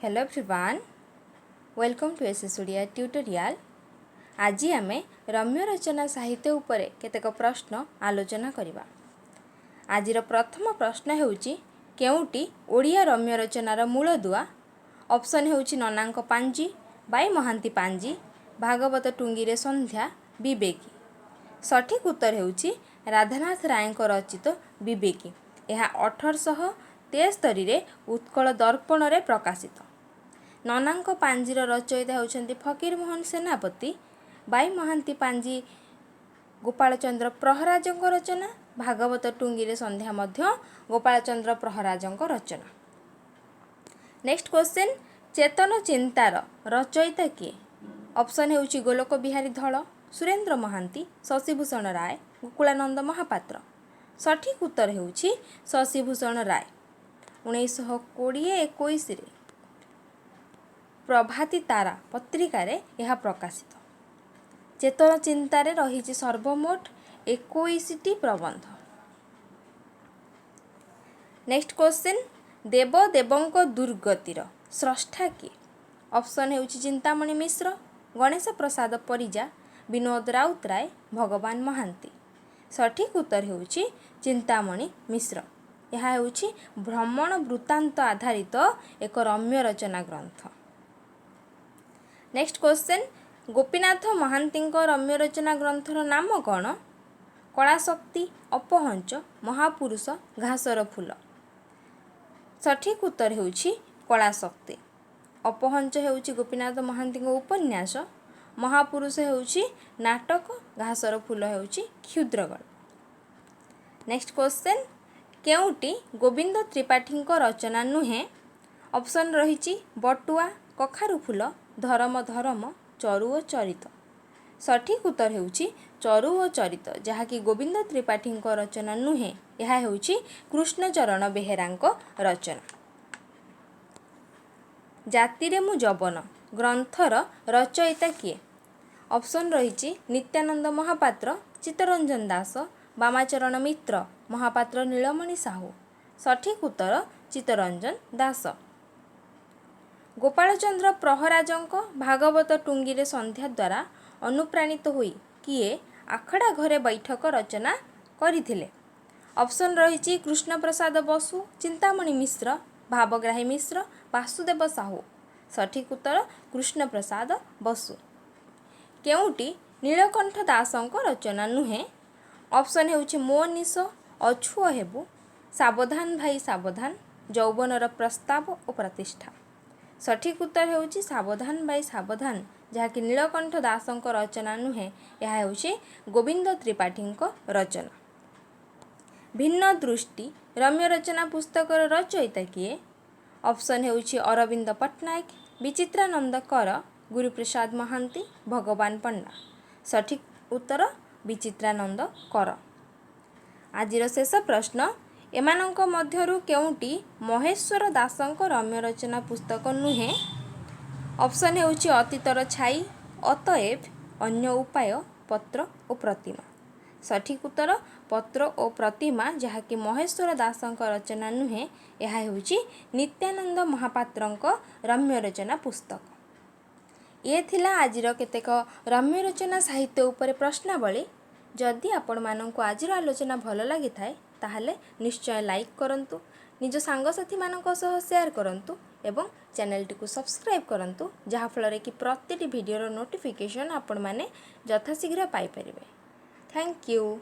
Hello everyone, welcome to SS Odia tutorial. आज आमे रम्यरचना साहित्य उपरे केतेक प्रश्न आलोचना करिबा। आजिर प्रथम प्रश्न हेउची केउटी ओडिया रम्यरचनार मूलदुआ। ऑप्शन हेउची ननांक पांजी, बाई महांती पांजी, भागवत टुंगीरे संध्या, विवेकी। सठिक उत्तर हेउची राधानाथ रायଙ୍କ रचित विवेकी। यह 1873 रे उत्कल दर्पण रे प्रकाशित। ननांक पांजीर रचयिता होउछन्ति फकीर मोहन सेनापति, बाई महांती पांजी गोपालचंद्र प्रहराजଙ୍କ रचना, भागवत टुंगीरे संध्या मध्य गोपालचंद्र प्रहराजଙ୍କ रचना। नेक्स्ट क्वेश्चन, चेतन चिंतार रचयिता किए? ऑप्शन हेउछि गोलोक बिहारी धळ, सुरेंद्र महांती, शशिभूषण राय, गोकुलानंद महापात्र। सठिक उत्तर हेउछि शशिभूषण राय। 1920-21 रे प्रभाती तारा पत्रिका रे यह प्रकाशित। चेतन चिंतारे रही सर्वमोट 21टी प्रबंध। नेक्स्ट क्वेश्चन, देव देवंक दुर्गतिर स्रष्टा किए? ऑप्शन हेउछि चिंतामणि मिश्र, गणेश प्रसाद परिजा, विनोद राउतराय, भगवान महांती। सठिक उत्तर हेउछि चिंतामणि मिश्र। यह हेउछि भ्रमण वृत्तांत आधारित एक रम्य रचना ग्रंथ। नेक्स्ट क्वेश्चन, गोपीनाथ महांतीଙ୍କ रम्य रचना ग्रंथर नाम कौन? कलाशक्ति, अपहंच, महापुरुष, घासर फूल। सठिक उत्तर हेउछि कलाशक्ति। अपहंच हेउछि गोपीनाथ महांतीଙ୍କ उपन्यास, महापुरुष हेउछि नाटक, घासर फूल हेउछि क्षुद्रगल्प। नेक्स्ट क्वेश्चन, केउटी गोविंद त्रिपाठीଙ୍କ रचना नुहे? ऑप्शन रहिछि बटुआ, कखारु फूल, धरम धरम, चरु ओ चरित। सठिक उत्तर हेउछि चरु ओ चरित, जहाँकि गोविंद त्रिपाठीଙ୍କ रचना नुहे, यह हेउछि कृष्णचरण बेहेराଙ୍କ रचना। जातिरे मु जवन ग्रंथर रचयिता किए? ऑप्शन रहिछि नित्यानंद महापात्र, चित्तरंजन दास, बामाचरण मित्र, महापात्र नीलमणि साहू। सठिक उत्तर चित्तरंजन दास। गोपालचंद्र प्रहराजଙ୍କ भागवत टुंगीरे संध्या द्वारा अनुप्राणित होई किए आखड़ा घरे बैठक रचना करिथिले? ऑप्शन रहिछि कृष्ण प्रसाद बसु, चिंतामणि मिश्र, भावग्राही मिश्र, वासुदेव साहू। सठिक उत्तर कृष्ण प्रसाद बसु। केउटी नीलकंठ दासଙ୍କ रचना नुहे? ऑप्शन हेउछि मो निश, अछुओ हेबु, सावधान भाई सावधान, यौवनर प्रस्ताव और प्रतिष्ठा। सठिक उत्तर हेउछि सावधान भाई सावधान, जहाँकि नीलकंठ दासଙ୍କ रचना नुहे, यह हेउछि गोविंद त्रिपाठीଙ୍କ रचना। भिन्न दृष्टि रम्य रचना पुस्तकर रचयिता किए? ऑप्शन हेउछि अरविंद पट्टनायक, विचित्रानंद कर, गुरुप्रसाद महांती, भगवान पंडा। सठिक उत्तर विचित्रानंद कर। आजिर शेष प्रश्न, एमानंक मध्यरु केउटी महेश्वर दासଙ୍କ रम्य रचना पुस्तक नुहे? ऑप्शन हेउछि अतीतर छाई, अतएव, अन्य उपाय, पत्र और प्रतिमा। सठिक उत्तर पत्र और प्रतिमा, जहाँकि महेश्वर दासଙ୍କ रचना नुहे, यह हेउछि नित्यानंद महापात्रଙ୍କ रम्य रचना पुस्तक। ये थिला आजिर केतेक रम्य रचना साहित्य उपरे प्रश्नावली। जदि आपण मानंको आजिर आलोचना भल लगी थाए ताहले निश्चय लाइक करंतु, निज सांगसाथी मानक सह शेयर करंतु एवं चैनल टी को सब्सक्राइब करंतु, जहा फलरे कि प्रतिटी वीडियोर नोटिफिकेशन आपण माने यथाशीघ्र पाई परिबे। Thank you.